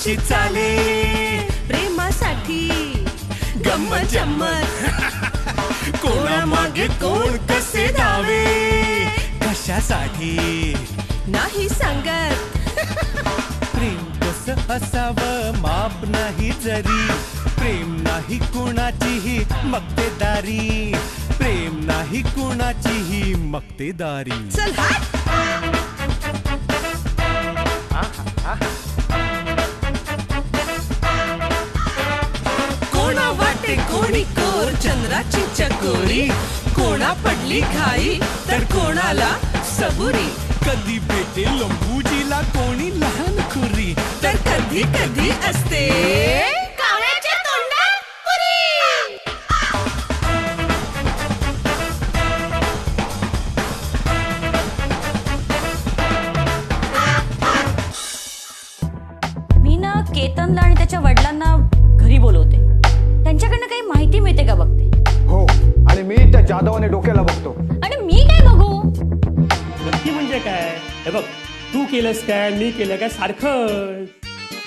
कशी चाले प्रेमासाठी गंमत जम्मत कोणामागे कोण कसे धावे कशासाठी नाही सांगत प्रेम कसं असावं माप नाही जरी प्रेम नाही कुणाचीही मक्तेदारी प्रेम नाही कुणाचीही मक्तेदारी चल हट कोणा वाटे कोणी कोर चंद्राची चकोरी कोणा पडली घाई तर कोणाला सबुरी कधी भेटे लंबूजीला कोणी लहान खुरी तर कधी कधी असते कावळ्याच्या तोंडात पुरी मी ना केतनला आणि त्याच्या वडिलांना घरी बोलवते त्यांच्याकडनं काही माहिती मिळते का बघते हो आणि मी त्या जाधवाने डोक्याला बघतो आणि मी काय बघू नक्की म्हणजे काय हे बघ तू केलंस काय मी केलं काय सारखं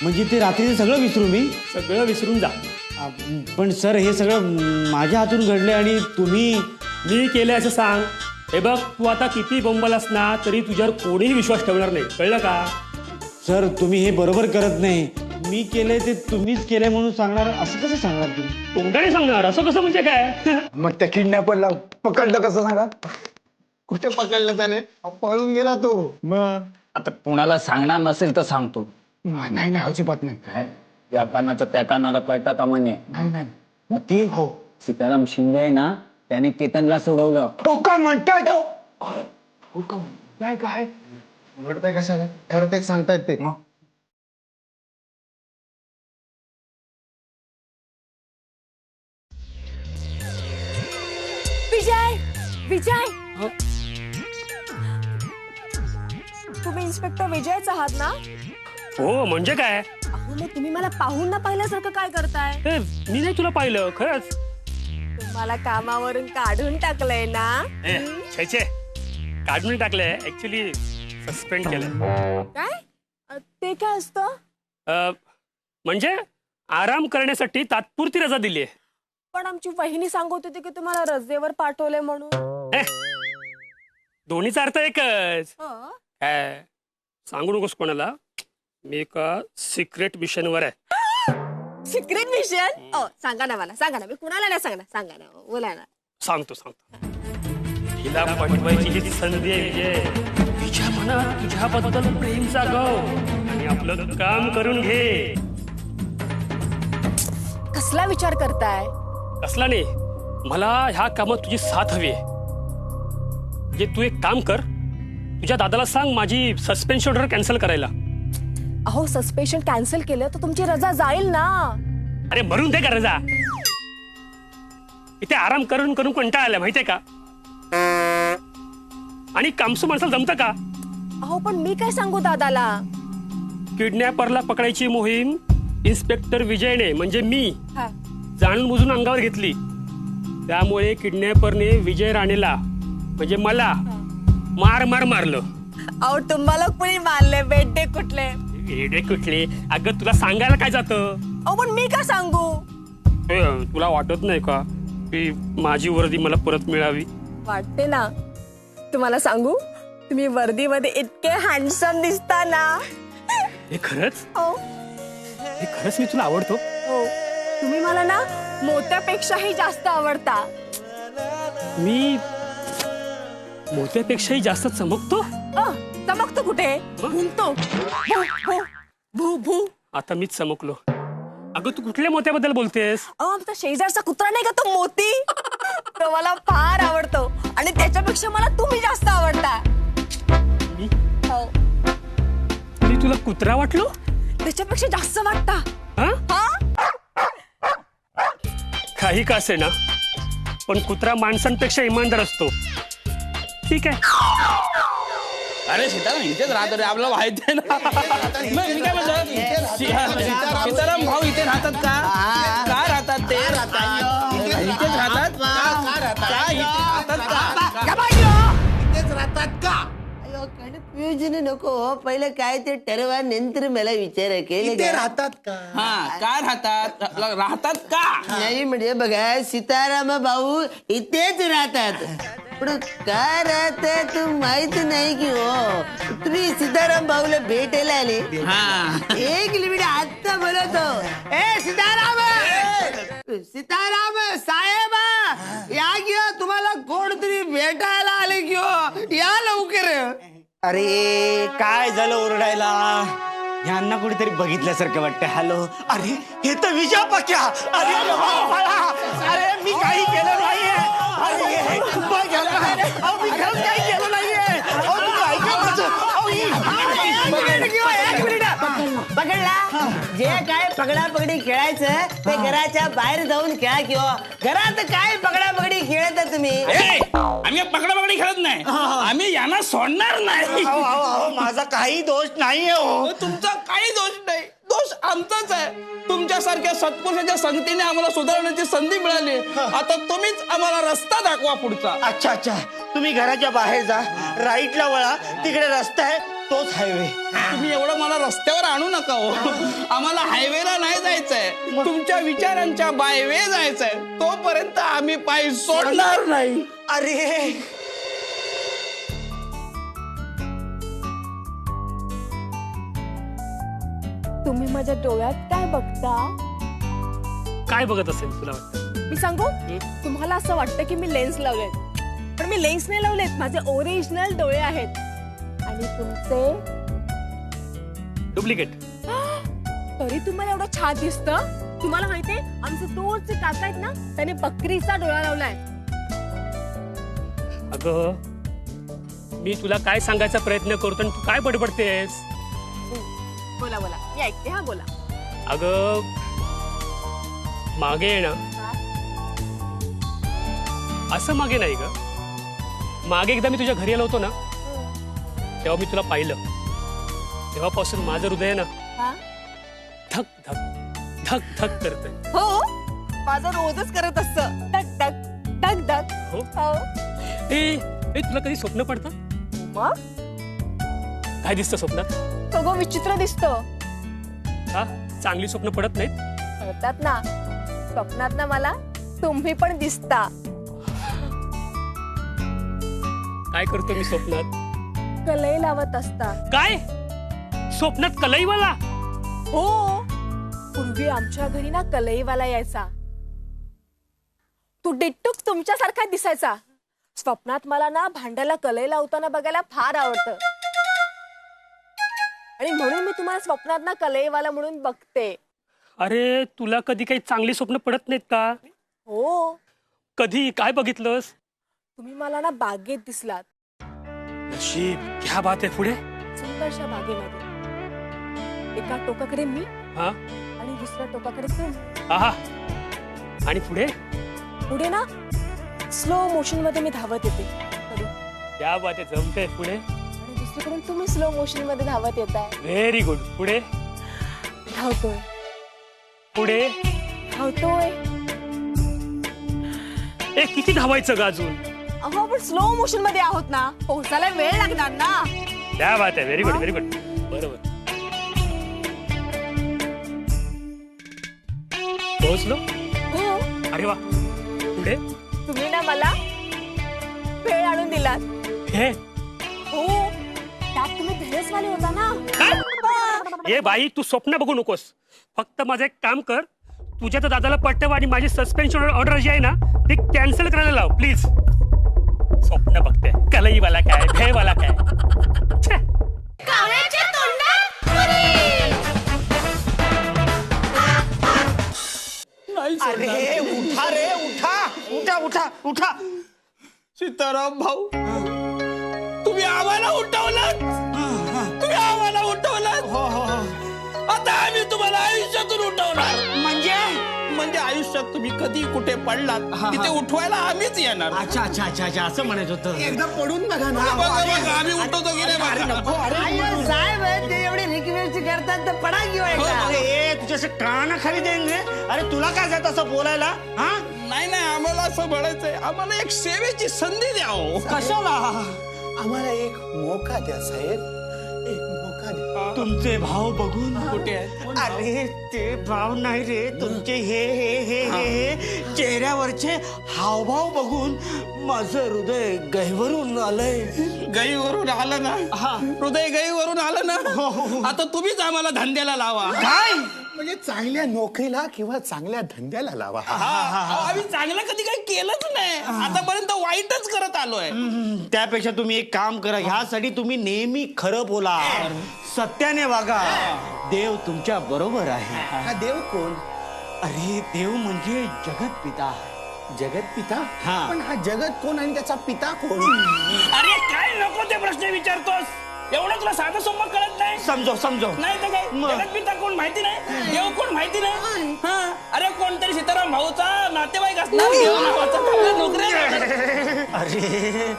म्हणजे ते रात्रीचं सगळं विसरू मी सगळं विसरून जा पण सर हे सगळं माझ्या हातून घडले आणि तुम्ही मी केलं असं सांग हे बघ तू आता किती बोंबलास ना तरी तुझ्यावर कोणीही विश्वास ठेवणार नाही कळलं का सर तुम्ही हे बरोबर करत नाही मी केलंय ते तुम्हीच केलंय म्हणून सांगणार असं कसं सांगणार तुम्ही तोंडाने सांगणार असं कसं म्हणजे काय मग त्या किडनॅपरला पकडलं कसं सांगा कुठे पकडलं त्याने पळून गेला तो मग आता कोणाला सांगणार नसेल तर सांगतो नाही नाही अजिबात नाही या कानाचं त्या कानाला कळतात म्हणे नाही नाही मग ती हो सीताराम शिंदे आहे ना त्याने केतनला सोडवलं हो का म्हणताय हो का काय काय म्हणताय कशाला ठरत सांगतायत ते विजय विजय तुम्ही इन्स्पेक्टर विजयच आहात ना हो म्हणजे काय अहो मग तुम्ही मला पाहून ना पाहिल्यासारखं काय करताय हे, मी नाही तुला पाहिलं खरंच तुम्हाला कामावरून काढून टाकलंय ना ए, छे छे काढून टाकलंय ऍक्च्युली सस्पेंड केलंय काय ते काय असतं म्हणजे आराम करण्यासाठी तात्पुरती रजा दिली आहे पण आमची वहिनी सांगत होती की तुम्हाला रजेवर पाठवलंय म्हणून दोन्हीचा अर्थ एकच हं? काय सांगू नकोस कोणाला मी एका सिक्रेट मिशनवर आहे सिक्रेट मिशन सांगा ना मला सांगा ना मी कुणाला नाही सांगणार सांगा ना बोला ना सांगतो हिला पटवायची ही संधी आहे विजय तिच्या मनात तुझ्याबद्दल प्रेम जागव आणि आपलं काम करून घे कसला विचार करताय कसला नाही मला ह्या कामात तुझी साथ हवी आहे जे तू एक काम कर तुझ्या दादाला सांग माझी सस्पेन्शन ऑर्डर कॅन्सल करायला अहो सस्पेन्शन कॅन्सल केलं तर तुमची रजा जाईल ना अरे भरून दे का रजा इथे आराम करून करून कंटाळा आला माहितीये का आणि कामसू माणसाला जमतं का अहो पण मी काय सांगू दादाला किडनॅपरला पकडायची मोहीम इन्स्पेक्टर विजयने म्हणजे मी हा. जाणून बुजून अंगावर घेतली त्यामुळे किडनॅपरने विजय राणेला म्हणजे मला मार मार मारलं अहो तुम्हाला कुणी मारले बेड्डे कुठले वेडे कुठले अगं तुला सांगायला काय जातं अहो पण मी काय सांगू ए, तुला वाटत नाही का की माझी वर्दी मला परत मिळावी वाटते ना तुम्हाला सांगू तुम्ही वर्दीमध्ये इतके हँडसम दिसता ना हे खरंच हो हे खरंच मी तुला आवडतो हो तुम्ही मला ना मोत्यापेक्षाही जास्त आवडता मी मोत्यापेक्षाही जास्त चमकतो चमकतो कुठे भुंकतो भू भू भू भू आता मीच चमकलो अगं तू कुठल्या मोत्याबद्दल बोलतेस अहो आमचा शेजारचा कुत्रा नाही का तो मोती तो मला फार आवडतो आणि त्याच्यापेक्षा मला तुम्ही जास्त आवडता मी हो मी तुला कुत्रा वाटलो त्याच्यापेक्षा जास्त वाटता हा हा काही का असे ना पण कुत्रा माणसांपेक्षा इमानदार असतो ठीक आहे अरे सीताराम इथेच राहतो रे आपल्याला माहिती आहे ना मग मी काय म्हणतो सीताराम भाऊ इथे राहतात का काय राहतात ते इथेच राहतात का इथे राहतात का इथेच राहतात का कन्फ्युजन नको पहिले काय ते ठरवा नंतर मला विचार केले ते राहतात का? हा काय राहतात का? नाही म्हणजे बघा सीताराम भाऊ इथेच राहतात पण काय राहतात माहित नाही की हो तुम्ही सीताराम भाऊला भेटायला आले हा एक लिमिट आत्ता बोलतो ए सीताराम सीताराम साहेब या किंवा तुम्हाला कोणतरी भेटायला आले किंवा या लवकर अरे काय झालं ओरडायला यांना कुठेतरी बघितल्यासारखं वाटतं. हॅलो अरे हे तर विजय पक्या. अरे अरे मी काही केलं नाहीये. अरे बघ याला. अहो, मी खरंच काही केलं नाहीये. अहो, तुम्ही ऐका माझं. अहो, पकडला जे काय पकडा पकडी खेळायचं ते घराच्या बाहेर जाऊन खेळा किंवा घरात काय पकडा पकडी खेळत तुम्ही आम्ही पकडापकडी खेळत नाही आम्ही यांना सोडणार नाही. माझा काही दोष नाहीये हो. तुमचा काही दोष नाही दोष आमचाच आहे. तुमच्यासारख्या सत्पुरुषाच्या संगतीने आम्हाला सुधारण्याची संधी मिळाली. आता तुम्हीच आम्हाला रस्ता दाखवा पुढचा. अच्छा अच्छा तुम्ही घराच्या बाहेर जा राईटला वळा तिकडे रस्ता आहे तोच हायवे. तुम्ही एवढं मला रस्त्यावर आणू नका हो. आम्हाला हायवेला नाही जायचंय तुमच्या विचारांच्या बायवे जायचंय. तोपर्यंत आम्ही पाय सोडणार नाही. अरे तुम्ही माझ्या डोळ्यात काय बघता? काय बघत असेल तुला वाटतं? मी सांगू तुम्हाला असं वाटतं की मी लेन्स लावलेत पण मी लेन्स नाही लावलेत. माझे ओरिजिनल डोळे आहेत आणि तुमचे डुप्लिकेट. तरी तुम्हाला एवढं छान दिसतं. तुम्हाला माहितीये आमचे दूरचे काका आहेत ना त्याने बकरीचा डोळा लावलाय. अगं मी तुला काय सांगायचा प्रयत्न करतो आणि तू काय बडबडतेस? बोला बोला मी ऐकते. हा बोला. अगं मागे ये ना. असं मागे नाही ग. मागे एकदा मी तुझ्या घरी आलो होतो ना तेव्हा मी तुला पाहिलं. तेव्हापासून माझं हृदय ना हा? धक धक धक धक करतंय. हो माझं रोजच करत असतं धक धक धक धक. हो? हो. ए तुला कधी स्वप्न पडतं? मग काय दिसतं स्वप्नात? सगळं विचित्र दिसतं. हा चांगली स्वप्न पडत नाहीत? कळतात ना स्वप्नात ना मला तुम्ही पण दिसता. काय करतो मी स्वप्नात? कलई लावत असता. काय स्वप्नात कलईवाला? हो पूर्वी आमच्या घरी ना कलईवाला यायचा. तू डिट्टूक तुमच्यासारखा दिसायचा. स्वप्नात मला ना भांड्याला कलई लावताना बघायला फार आवडतं आणि म्हणून मी तुम्हाला स्वप्नात ना कलईवाला म्हणून बघते. अरे तुला कधी काही चांगली स्वप्न पडत नाहीत का? हो कधी काय बघितलंस? तुम्ही मला ना बागेत दिसलात. नशीब क्या बात आहे. पुढे? सुंदरशा बागेमध्ये एका टोकाकडे मी हा आणि दुसऱ्या टोकाकडे तुम्ही. आहा आणि पुढे? पुढे ना स्लो मोशन मध्ये मी धावत येते क्या बात आहे. जमते. पुढे? आणि दुसरीकडून तुम्ही स्लो मोशन मध्ये धावत येताय. Very good. पुढे? धावतोय पुढे? धावतोय. किती धावायचं ग अजून? अहो आपण स्लो मोशन मध्ये आहोत ना पोहोचायला वेळ लागणार ना. क्या बात आहे. Very good very good. बरोबर पोहोचलो. हो अरे वा. पुढे? तुम्ही ना मला वेळ आणून दिलात. हे हो त्यात तुम्ही धैर्यवाले होता ना. ए बाई तू स्वप्न बघू नकोस. फक्त माझं एक काम कर. तुझ्या तर दादाला पटतं आणि माझी सस्पेन्शन ऑर्डर जी आहे ना ती कॅन्सल करायला लाव प्लीज. स्वप्न बघते कलईवाला काय भेवाला काय. अरे उठा रे उठा उठा उठा उठा. सीताराम भाऊ तुम्ही आम्हाला उठवलात. तुम्ही आम्हाला उठवलात. आता आम्ही तुम्हाला आयुष्यातून उठवणार. म्हणजे आयुष्यात तुम्ही कधी कुठे पडलात तिथे उठवायला आम्हीच येणार. अच्छा अच्छा अच्छा अच्छा असं म्हणायचं होतं. एकदा पडून बघा ना. आम्ही उठवतो की नाही बघा. साहेब ते एवढी रिक्वेस्ट करतात तर पडा किंवा अरे तुझ्या असं कानाखाली देईन रे. अरे तुला काय जात असं बोलायला? हा नाही आम्हाला असं म्हणायचंय आम्हाला एक सेवेची संधी द्या. कशाला? आम्हाला एक मोका द्या साहेब, एक मोका द्या. तुमचे भाव बघून कुठे आहेत? अरे ते भाव नाही रे, तुमचे हे चेहऱ्यावरचे हावभाव बघून माझं हृदय गहिवरून आलंय. गईवरून आलं ना, हृदय गईवरून आलं ना, आता तुम्हीच आम्हाला धंद्याला लावा. काय म्हणजे चांगल्या नोकरीला किंवा चांगल्या धंद्याला लावा. आम्ही चांगलं कधी काही केलंच नाही, आतापर्यंत वाईटच करत आलोय. त्यापेक्षा तुम्ही एक काम करा, ह्यासाठी तुम्ही नेहमी खरं बोला, सत्याने वागा. देव तुमच्या बरोबर आहे. हा देव कोण? अरे देव म्हणजे जगत पिता. जगत पिता? हा. पण हा जगत कोण आणि त्याचा पिता कोण? अरे काय नको ते प्रश्न विचारतोस, एवढं तुला साधं सोपं कळत नाही. समजो नाही तर काय, जगत पिता कोण माहिती नाही, देव कोण माहिती नाही. हा, अरे कोणतरी सीताराम भाऊचा नातेवाईक असणार, देव नावाचा चांगला नोकरी. अरे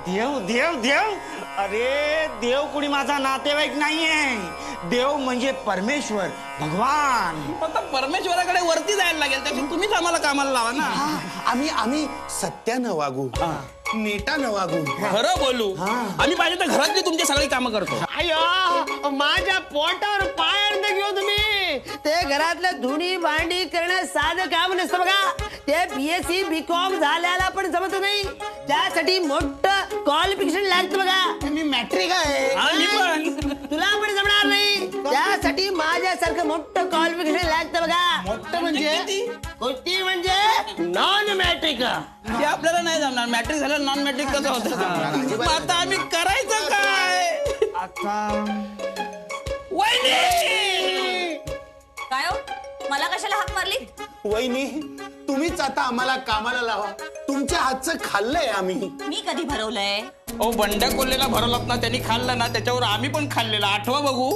देव देव देव अरे देव कुणी माझा नातेवाईक नाहीये. देव म्हणजे परमेश्वर, भगवान. आता परमेश्वराकडे वरती जायला लागेल, त्याच्यात तुम्हीच आम्हाला कामाला लावा ना. आम्ही सत्यानं वागू, नेटानं वागू, खरं बोलू. आम्ही पाहिजे तर घरातली तुमची सगळी कामं करतो. अयो माझ्या पोटावर पाय न घेऊ तुम्ही. ते घरातलं धुणी भांडी करणं साधं काम नसतं बघा. ते BSc BCom झाल्याला पण जमत नाही, त्यासाठी मोठं क्वालिफिकेशन लागतं बघा. मी मॅट्रिक आहे. आम्ही पण. तुला पण जमणार नाही, त्यासाठी माझ्यासारखं मोठं क्वालिफिकेशन लागतं बघा. मोठं म्हणजे किती म्हणजे नॉन मॅट्रिक. ते आपल्याला नाही जमणार. मॅट्रिक झालं नॉन मॅट्रिक कसं होतं? मग आता आम्ही करायचं काय? आता वहिनी, काय हो, मला कशाला हाक मारली? वहिनी तुम्हीच आता आम्हाला कामाला लावा. तुमच्या हातचं खाल्लंय आम्ही. मी कधी भरवलंय? ओ बंड्या कोल्हेला भरवलात ना, त्यांनी खाल्लं ना, त्याच्यावर आम्ही पण खाल्लेलं. आठवा बघू.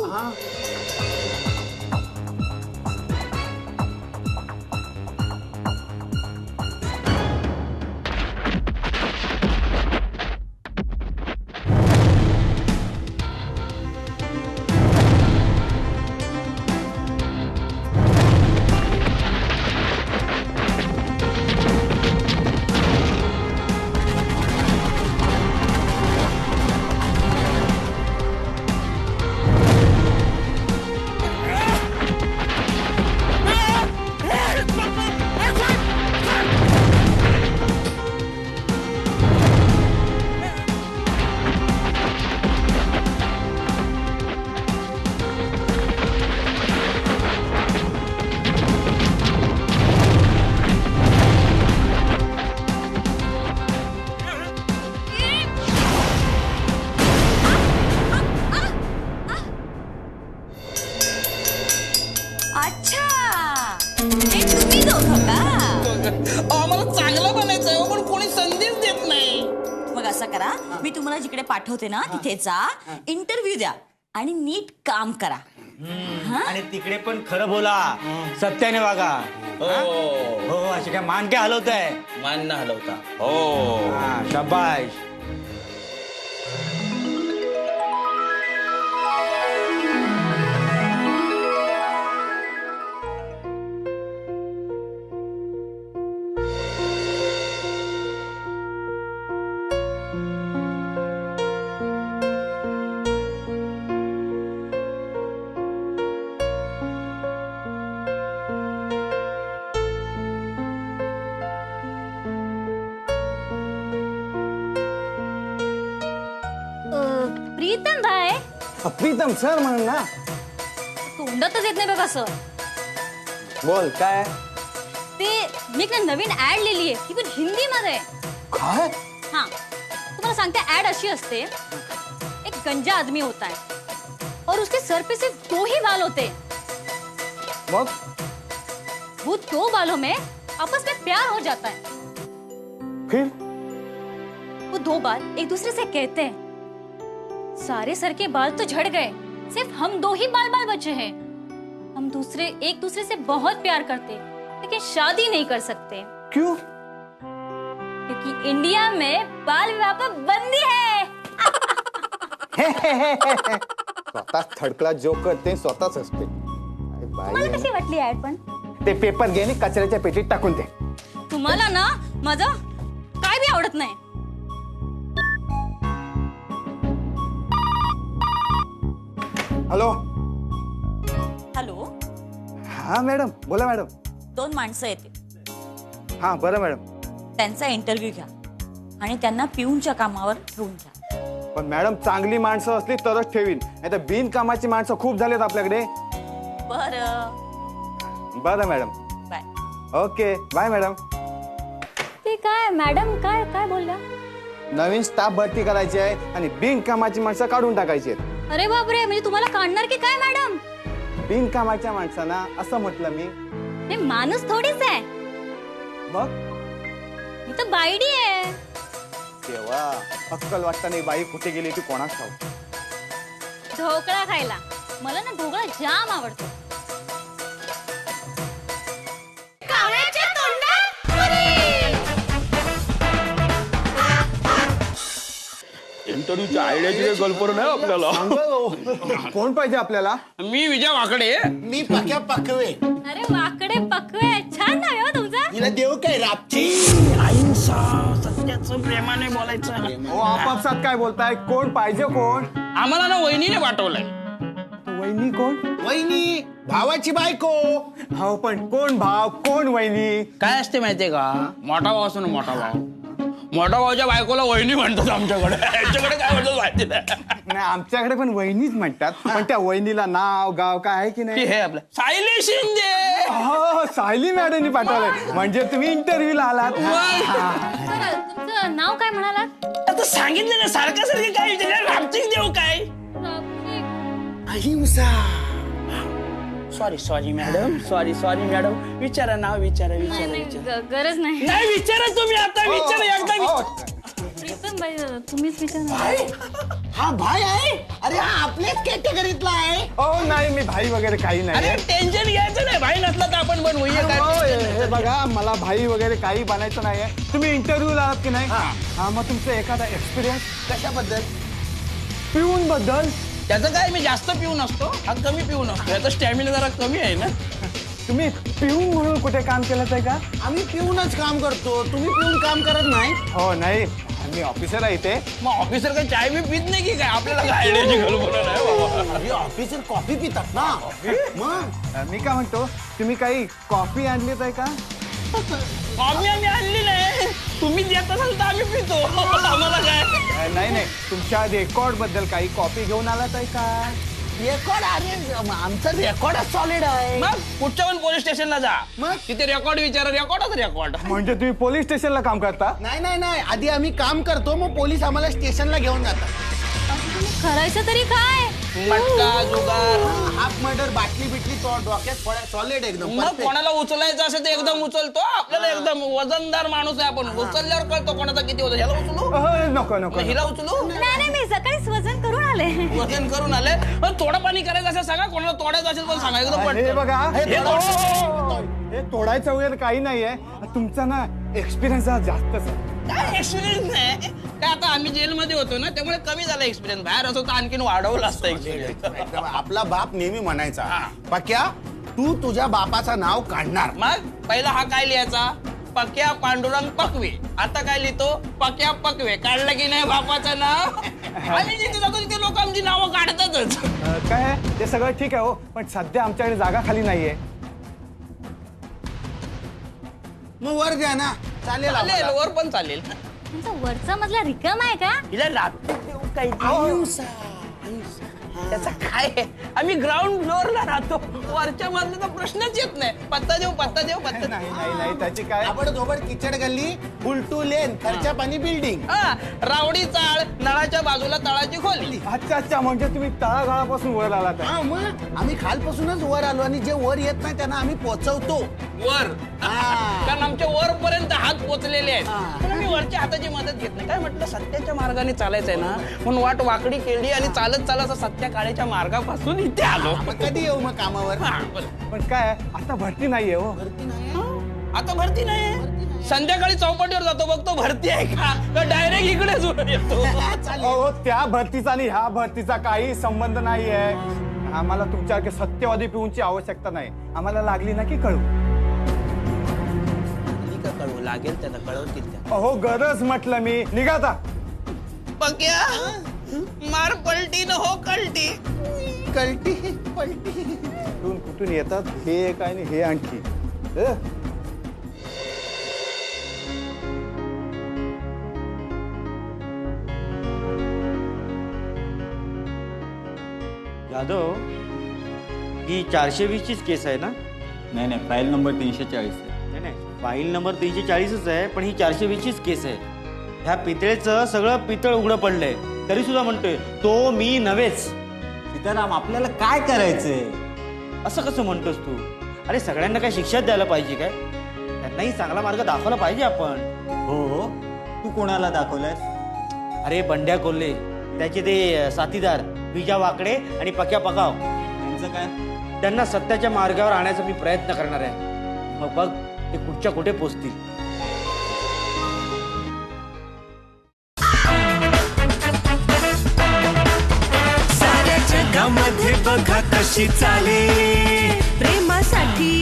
आम्हाला चांगलं बनायचंय पण कोणी संदेश देत नाही. मग असं करा, मी तुम्हाला जिकडे पाठवते ना तिथे जा, इंटरव्ह्यू द्या आणि नीट काम करा. आणि तिकडे पण खरं बोला, सत्याने वागा. हो अशी काय मान काय हलवताय? मान न हलवता. हो शाबाश. प्रीतम भाई, प्रीतम सर म्हणून ना. तोंडातच येत नाही बघा सर. बोल काय? ते मी एक नवीन ऍड लिहिली आहे, ती पण हिंदी मध्ये. काय? हाँ, तुम्हाला सांगते ऍड अशी असते, एक गंजा आदमी होता है और उसके सर पे सिर्फ 2 ही बाल होते. मग वो 2 बालों में आपस में प्यार हो जाता है. फिर वो 2 बाल एक दूसरे से कहते हैं, सारे सर के बाल तो झड़ गए, सिर्फ हम 2 ही बाल बचे हैं. हम एक दूसरे से बहुत प्यार करते, लेकिन शादी नहीं कर सकते. क्यों? क्योंकि इंडिया में बाल विवाह पर बंदी है. स्वतः थर्ड क्लास जोक करते, स्वतःच असते. तुम्हाला कशी वाटली ऍड? पण ते पेपर घे आणि कचऱ्याच्या पेटीत टाकून दे. तुम्हाला ना माझं काय बी आवडत नाही. हॅलो. हॅलो. हा मॅडम बोला मॅडम. 2 माणसं येतील. हा बरं मॅडम. त्यांचा इंटरव्ह्यू घ्या आणि त्यांना पिऊनच्या कामावर ठेवून घ्या. पण मॅडम चांगली माणसं असली तरच ठेवीन, नाही तर बिनकामाची माणसं खूप झालेत आपल्याकडे. बरं. बरं madam. Bye. Okay bye madam. ते काय मॅडम काय काय बोलल्या? नवीन स्टाफ भरती करायची आहे आणि बिनकामाची माणसं काढून टाकायची आहेत. अरे बापरे, म्हणजे तुम्हाला काढणार की काय मॅडम? बिनकामाच्या माणसांना असं म्हटलं मी. हे माणूस थोडीच आहे, मग मी तर बायडी आहे. तेव्हा अक्कल वाटतं नाही बाई कुठे गेली ती कोणाच ठाऊक. ढोकळा खायला. मला ना ढोकळा जाम आवडतो. इंटरव्ह्यूच्या आयडियाची कल्पना नाही आपल्याला. कोण पाहिजे आपल्याला? मी विजय वाकडे. मी पक्या पकवे. अरे वाकडे पकवे, छान नाव आहे हो तुमचं. तिला देऊ काय रापची? अहिंसा सत्याचं प्रेमाने बोलायचं. हो आपापसात काय बोलताय? कोण पाहिजे कोण? आम्हाला ना वहिनीने पाठवलंय. वहिनी कोण? वहिनी भावाची बायको. हो पण कोण भाव कोण वहिनी? काय असते माहितीये का, मोठा भाव असतो ना, मोठा भाव. मोठा भावाच्या बायकोला वहिनी म्हणतात आमच्याकडे. यांच्याकडे काय म्हणतात माहिती नाही आमच्याकडे पण वहिनीच म्हणतात, पण त्या वहिनीला नाव गाव काय आहे की नाही? हे आपलं सायली शिंदे. हो सायली मॅडमनी पाठवलंय. म्हणजे तुम्ही इंटरव्ह्यूला आलात. बरं, तुमचं नाव काय म्हणालात? आता सांगितलं ना, सारखं काय विचारलं, रामसिंग देऊ काय? अहिंसा. Sorry madam, sorry madam. विचारा नाव, विचारा. गरज नाही. नाही विचारा तुम्ही, आता विचारा एकदा. प्रीतम बाई, तुम्हीच विचारा. हा भाई आहे. अरे हा आपल्याच कॅटेगरीतला आहे. हो नाही मी भाई वगैरे काही नाही. अरे टेन्शन घ्यायचं नाही, भाई नसला तर आपण बनवूया. हे बघा मला भाई वगैरे काही बनायचं नाहीये. तुम्ही इंटरव्ह्यूला आहात की नाही? हा मग तुमचा एखादा एक्सपिरियन्स कशाबद्दल? पिऊन बद्दल. त्याचं काय, मी जास्त पिऊन असतो, हा कमी पिऊन असतो. याचा स्टॅमिना जरा कमी आहे ना. तुम्ही पिऊन म्हणून कुठे काम केलं आहे का? आम्ही पिऊनच काम करतो. तुम्ही पिऊन काम करत नाही? हो नाही, मी ऑफिसर आहे इथे. मग ऑफिसर काय चाय मी पित नाही की काय? आपल्याला काय आयडियाची कल्पना नाही बाबा. अरे ऑफिसर कॉफी पितात ना. मग मी काय म्हणतो, तुम्ही काही कॉफी आणलीत आहे का? कॉफी आम्ही आणली नाही, तुम्ही देत असाल तर आम्ही पितो. आम्हाला काय नाही तुमच्या रेकॉर्ड बद्दल काही कॉपी घेऊन आलात आहे का? रेकॉर्ड? अरे आमचं रेकॉर्डच सॉलिड आहे. मग कुठच्या पण पोलीस स्टेशनला जा, मग तिथे रेकॉर्ड विचारा, रेकॉर्ड. म्हणजे तुम्ही पोलीस स्टेशनला काम करता? नाही आधी आम्ही काम करतो, मग पोलीस आम्हाला स्टेशनला घेऊन जातात. करायचं तरी काय? मटका जुगार, हाफ मर्डर, बाटली बिटली डोक्यात सॉलिड एकदम. मग कोणाला उचलायचं असेल तर एकदम उचलतो. आपल्याला एकदम वजनदार माणूस आहे आपण. उचलल्यावर कळतो कोणाचा किती होतं. ह्याला उचलू नको हिला उचलू. नाही मी सकाळीच वजन करून आले. वजन करून आले. थोडं पाणी करायचं असं सांगा, कोणाला तोडायचं असेल पण सांगा. एकदम हे बघा हे तोडायचं वगैरे काही नाहीये. तुमचा ना एक्सपिरियन्स जास्तच आहे. काय एक्सपिरियन्स नाही काय, आता आम्ही जेलमध्ये होतो ना, त्यामुळे कमी झाला एक्सपिरियन्स. बाहेर असतो तर आणखीन वाढवलं असतं एक्सपिरियन्स. आपला बाप नेहमी म्हणायचा, पक्या तू तुझ्या बापाचं नाव काढणार. मग पहिला हा काय लिहायचा, पक्या पांडुरंग पकवे. आता काय लिहितो, पक्या पकवे. काढलं की नाही बापाचं नाव? आम्ही जिथे जातो तिथे लोक आमची नावं काढतातच. काय ते सगळं ठीक आहे हो, पण सध्या आमच्याकडे जागा खाली नाहीये. मग वर द्या ना. चालेल वर पण चालेल. तुमचा वरचा मजला रिकाम आहे का? हिला रात्री देऊ काही. त्याचा काय आहे? आम्ही ग्राउंड फ्लोअरला राहतो, वरच्या मजल्याचा प्रश्नच येत नाही. पत्ता देऊ नाही त्याची काय. धोबड किचड गल्ली, उलटू लेन, खर्चा पाणी बिल्डिंग. रावडी चाळ, नळाच्या बाजूला तळाची खोली. अच्छा म्हणजे तुम्ही तळागाळापासून वर आलात. मग आम्ही खालपासूनच वर आलो आणि जे वर येत नाही त्यांना आम्ही पोहोचवतो वर. कारण आमच्या वरपर्यंत हात पोचलेले आहेत, पण आम्ही वरच्या हाताची मदत घेत नाही. काय म्हटलं, सत्याच्या मार्गाने चालायचंय ना, म्हणून वाट वाकडी केली आणि चालत असं सत्या काळेच्या मार्गापासून इथे आलो. कधी येऊ मग कामावर? पण काय आता भरती नाहीये हो. आता भरती नाही, संध्याकाळी चौपाटीवर जातो, बघतो भरती आहे का डायरेक्ट इकडेच येतो. त्या भरतीचा आणि ह्या भरतीचा काही संबंध नाहीये. आम्हाला तुमच्यासारखे सत्यवादी पिऊनची आवश्यकता नाही. आम्हाला लागली ना की कळू. कळू लागेल त्याला, कळवतील. अहो गरज म्हटलं मी. निघा आता. पक्या मार पलटी न हो कलटी. कलटी पलटी कुठून कुठून येतात हे एक आणि हे आणखी यादव ही 420चीच केस आहे ना? नाही नाही, फाईल नंबर 340 आहे. नाही नाही, फाईल नंबर 340च आहे, पण ही 420चीच केस आहे. ह्या पितळेचं सगळं पितळ उघडं पडलंय, तरी सुद्धा म्हणतोय तो मी नव्हेच. सीताराम, आपल्याला काय करायचंय? असं कसं म्हणतोस तू? अरे सगळ्यांना काय शिक्षा द्यायला पाहिजे काय? त्यांनाही चांगला मार्ग दाखवला पाहिजे आपण. हो हो, तू कोणाला दाखवलायस? अरे बंड्या कोल्हे, त्याचे ते साथीदार विजा वाकडे आणि पक्या पकाव, त्यांचं काय? त्यांना सत्याच्या मार्गावर आणायचा मी प्रयत्न करणार आहे. मग बघ ते कुठच्या कुठे पोचतील. साऱ्या जगामध्ये बघा कशी चाले प्रेमासाठी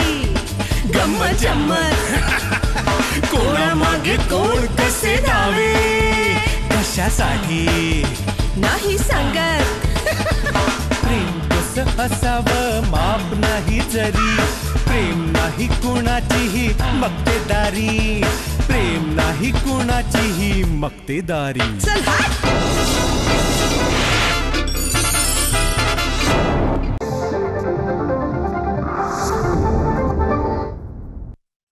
गंमत जम्मत कोणामागे कोण कसे धावे कशासाठी नाही सांगत. प्रेम कसं असावं माप नाही जरी प्रेम नाही कुणाचीही मक्तेदारी प्रेम नाही कुणाचीही मक्तेदारी चल हाट.